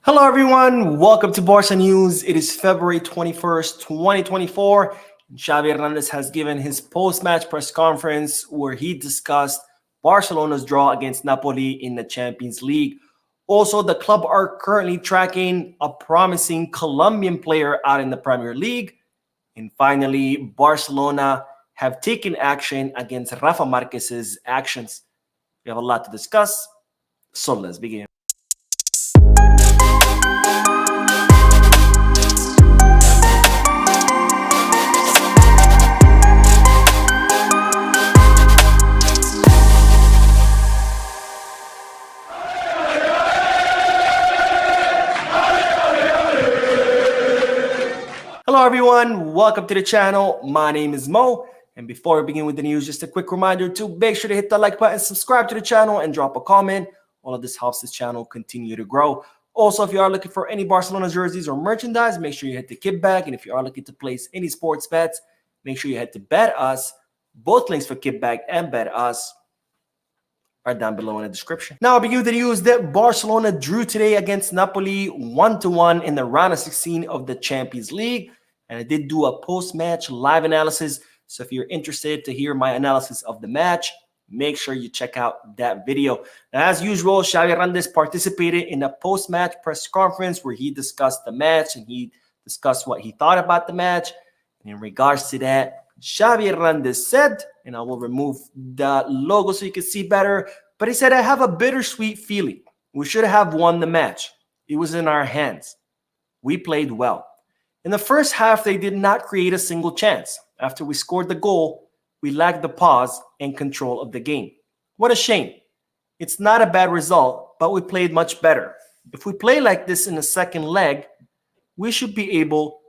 Hello, everyone. Welcome to Barca News. It is February 21st, 2024. Xavi Hernandez has given his post-match press conference where he discussed Barcelona's draw against Napoli in the Champions League. Also, the club are currently tracking a promising Colombian player out in the Premier League. And finally, Barcelona have taken action against Rafa Marquez's actions. We have a lot to discuss, so let's begin. Hello everyone, welcome to the channel. My name is Mo, and before we begin with the news, just a quick reminder to make sure to hit the like button, subscribe to the channel, and drop a comment. All of this helps this channel continue to grow. Also, if you are looking for any Barcelona jerseys or merchandise, make sure you hit the kickback. And if you are looking to place any sports bets, make sure you head to Bet Us. Both links for kickback and Bet Us are down below in the description. Now, I'll begin with the news that Barcelona drew today against Napoli 1-1 in the round of 16 of the Champions League. And I did do a post-match live analysis. So if you're interested to hear my analysis of the match, make sure you check out that video. Now, as usual, Xavi Hernandez participated in a post-match press conference where he discussed the match and he discussed what he thought about the match. And in regards to that, Xavi Hernandez said, and I will remove the logo so you can see better, but he said, I have a bittersweet feeling. We should have won the match. It was in our hands. We played well. In the first half, they did not create a single chance. After we scored the goal, we lacked the pause and control of the game. What a shame. It's not a bad result, but we played much better. If we play like this in the second leg, we should be able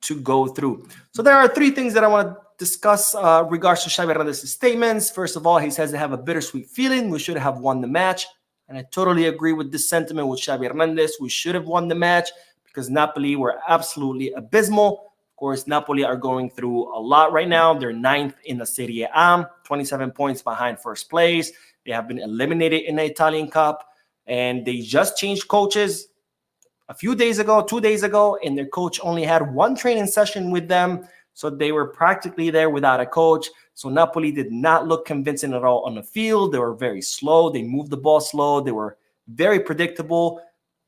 to go through. So there are three things that I want to discuss regards to Xavi Hernandez's statements. First of all, he says they have a bittersweet feeling. We should have won the match. And I totally agree with this sentiment with Xavi Hernandez. We should have won the match because Napoli were absolutely abysmal. Of course, Napoli are going through a lot right now. They're ninth in the Serie A, 27 points behind first place. They have been eliminated in the Italian Cup. And they just changed coaches a few days ago, 2 days ago, and their coach only had one training session with them. So they were practically there without a coach. So Napoli did not look convincing at all on the field. They were very slow. They moved the ball slow. They were very predictable,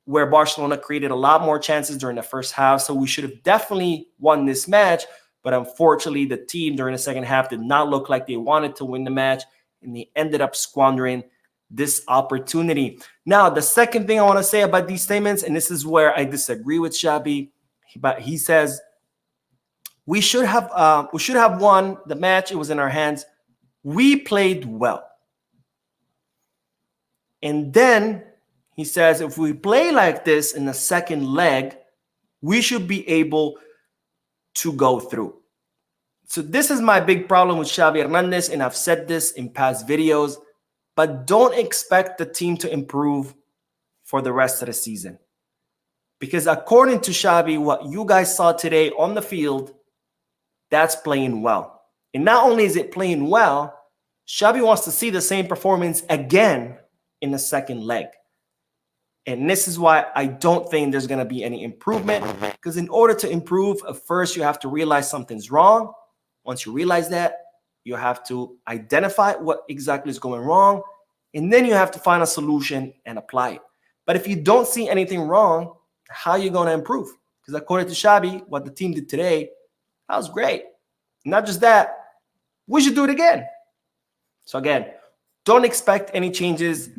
where Barcelona created a lot more chances during the first half. So we should have definitely won this match. But unfortunately, the team during the second half did not look like they wanted to win the match, and they ended up squandering this opportunity. Now, the second thing I want to say about these statements, and this is where I disagree with Xavi, but he says we should have won the match. It was in our hands. We played well. And then he says if we play like this in the second leg, we should be able to go through. So this is my big problem with Xavi Hernandez, and I've said this in past videos, but don't expect the team to improve for the rest of the season. Because according to Xavi, what you guys saw today on the field, that's playing well. And not only is it playing well, Xavi wants to see the same performance again in the second leg. And this is why I don't think there's going to be any improvement. Because in order to improve, first you have to realize something's wrong. Once you realize that, you have to identify what exactly is going wrong. And then you have to find a solution and apply it. But if you don't see anything wrong, how are you going to improve? Because according to Xavi, what the team did today, that was great. Not just that, we should do it again. So again, don't expect any changes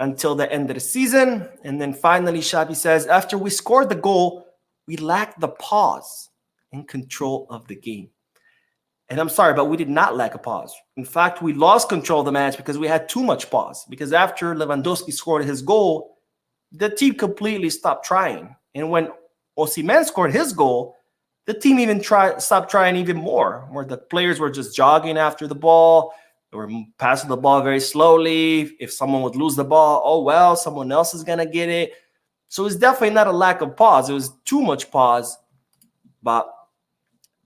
until the end of the season. And then finally, Xavi says, after we scored the goal, we lacked the pause and control of the game. And I'm sorry, but we did not lack a pause. In fact, we lost control of the match because we had too much pause. Because after Lewandowski scored his goal, the team completely stopped trying. And when Osimhen scored his goal, the team even stopped trying even more, where the players were just jogging after the ball. They were passing the ball very slowly. If someone would lose the ball, oh, well, someone else is going to get it. So it's definitely not a lack of pause. It was too much pause. But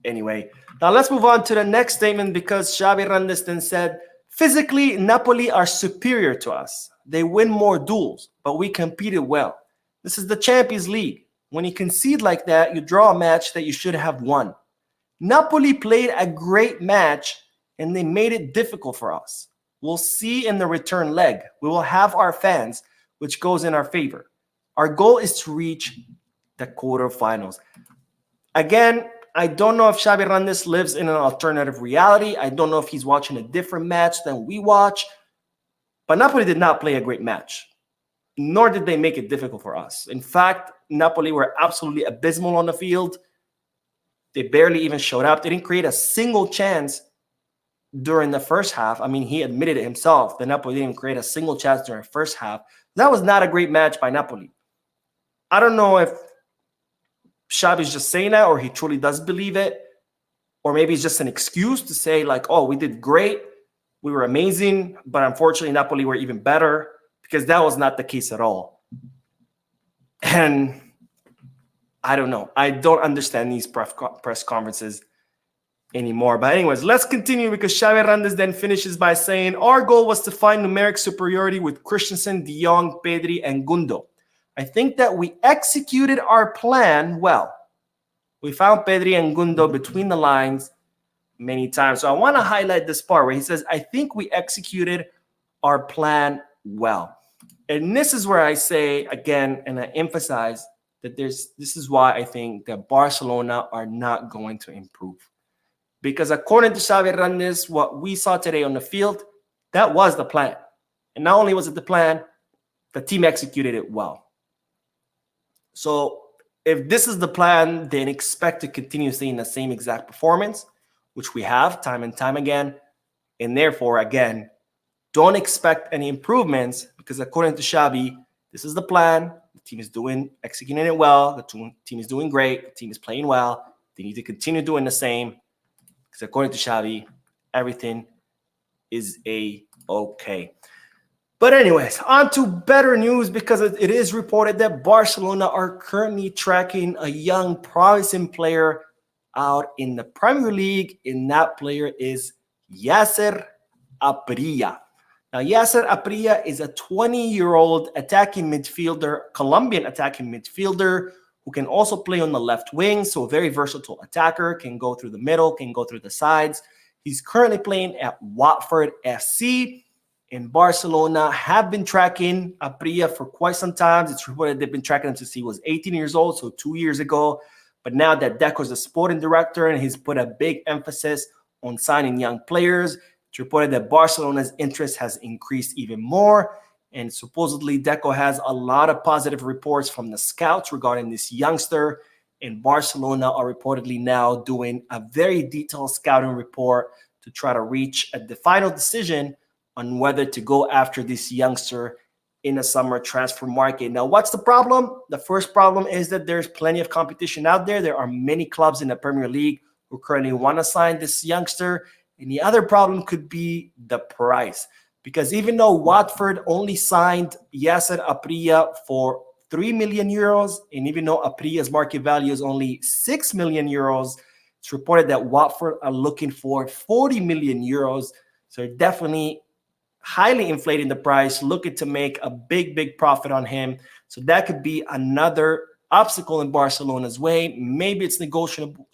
anyway, now let's move on to the next statement, because Xavi Hernandez then said, physically, Napoli are superior to us. They win more duels, but we competed well. This is the Champions League. When you concede like that, you draw a match that you should have won. Napoli played a great match and they made it difficult for us. We'll see in the return leg. We will have our fans, which goes in our favor. Our goal is to reach the quarterfinals. Again, I don't know if Xavi Hernandez lives in an alternative reality. I don't know if he's watching a different match than we watch. But Napoli did not play a great match, nor did they make it difficult for us. In fact, Napoli were absolutely abysmal on the field. They barely even showed up. They didn't create a single chance during the first half. I mean, he admitted it himself. The Napoli didn't create a single chance during the first half. That was not a great match by Napoli. I don't know if Xavi's just saying that or he truly does believe it, or maybe it's just an excuse to say like, oh, we did great. We were amazing, but unfortunately Napoli were even better, because that was not the case at all. And I don't know. I don't understand these press conferences anymore. But anyways, let's continue, because Xavi Hernandez then finishes by saying, our goal was to find numeric superiority with Christensen, De Jong, Pedri, and Gundo. I think that we executed our plan well. We found Pedri and Gundo between the lines many times. So I want to highlight this part where he says, I think we executed our plan well. And this is where I say again, and I emphasize that this is why I think that Barcelona are not going to improve. Because according to Xavi Hernandez, what we saw today on the field, that was the plan. And not only was it the plan, the team executed it well. So if this is the plan, then expect to continue seeing the same exact performance, which we have time and time again. And therefore, again, don't expect any improvements, because according to Xavi, this is the plan. The team is executing it well. The team is doing great. The team is playing well. They need to continue doing the same, because according to Xavi, everything is okay. But anyways, on to better news, because it is reported that Barcelona are currently tracking a young, promising player out in the Premier League, and that player is Yasser Apria. Now, Yasser Apria is a 20-year-old attacking midfielder, Colombian attacking midfielder, who can also play on the left wing, so a very versatile attacker, can go through the middle, can go through the sides. He's currently playing at Watford FC. In Barcelona have been tracking Apria for quite some time. It's reported they've been tracking him since he was 18 years old, so 2 years ago. But now that Deco's the sporting director and he's put a big emphasis on signing young players, it's reported that Barcelona's interest has increased even more. And supposedly Deco has a lot of positive reports from the scouts regarding this youngster. And Barcelona are reportedly now doing a very detailed scouting report to try to reach the final decision on whether to go after this youngster in a summer transfer market. Now, what's the problem? The first problem is that there's plenty of competition out there. There are many clubs in the Premier League who currently want to sign this youngster. And the other problem could be the price. Because even though Watford only signed Yasser Apria for 3 million euros, and even though Apria's market value is only 6 million euros, it's reported that Watford are looking for 40 million euros. So definitely highly inflating the price, looking to make a big profit on him. So that could be another obstacle in Barcelona's way. Maybe it's negotiable.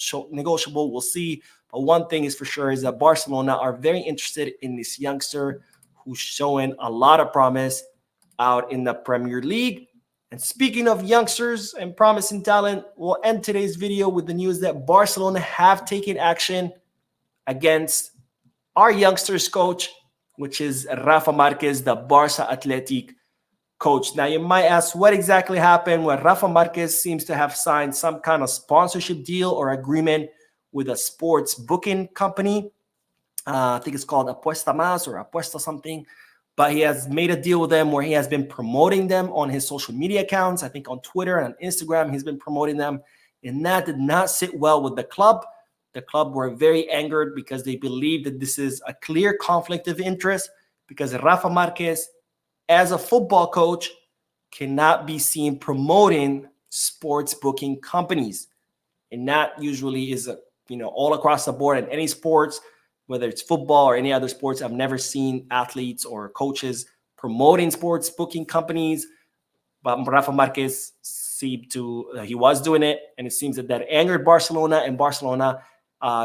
We'll see. But one thing is for sure is that Barcelona are very interested in this youngster who's showing a lot of promise out in the Premier League. And speaking of youngsters and promising talent, we'll end today's video with the news that Barcelona have taken action against our youngsters coach, which is Rafa Marquez, the Barca Athletic coach. Now, you might ask what exactly happened. Well, Rafa Marquez seems to have signed some kind of sponsorship deal or agreement with a sports booking company. I think it's called Apuesta Más or Apuesta something. But he has made a deal with them where he has been promoting them on his social media accounts. I think on Twitter and on Instagram, he's been promoting them. And that did not sit well with the club. The club were very angered because they believe that this is a clear conflict of interest, because Rafa Marquez, as a football coach, cannot be seen promoting sports booking companies. And that usually is, all across the board in any sports, whether it's football or any other sports. I've never seen athletes or coaches promoting sports booking companies. Rafa Marquez seemed to he was doing it, and it seems that angered Barcelona, and Barcelona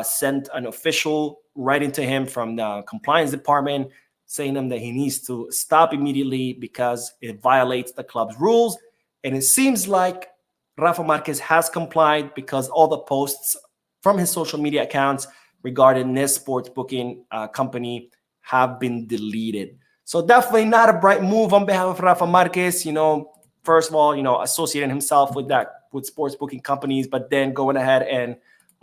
sent an official writing to him from the compliance department saying him that he needs to stop immediately because it violates the club's rules. And it seems like Rafa Marquez has complied because all the posts from his social media accounts regarding this sports booking company have been deleted. So definitely not a bright move on behalf of Rafa Marquez. First of all, associating himself with sports booking companies, but then going ahead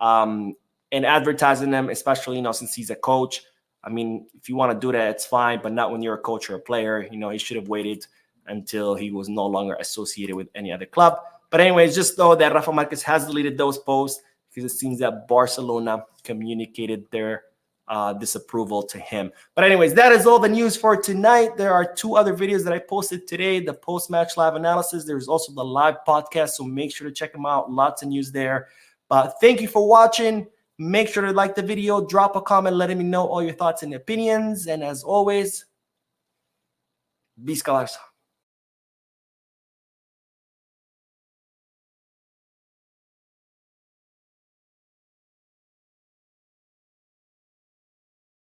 and advertising them, especially since he's a coach. I mean, if you want to do that, it's fine, but not when you're a coach or a player. He should have waited until he was no longer associated with any other club. But anyways, just know that Rafa Marquez has deleted those posts because it seems that Barcelona communicated their disapproval to him. But anyways, that is all the news for tonight. There are 2 other videos that I posted today, the post-match live analysis. There's also the live podcast, so make sure to check them out. Lots of news there. But thank you for watching. Make sure to like the video, drop a comment, letting me know all your thoughts and opinions. And as always, be scholars.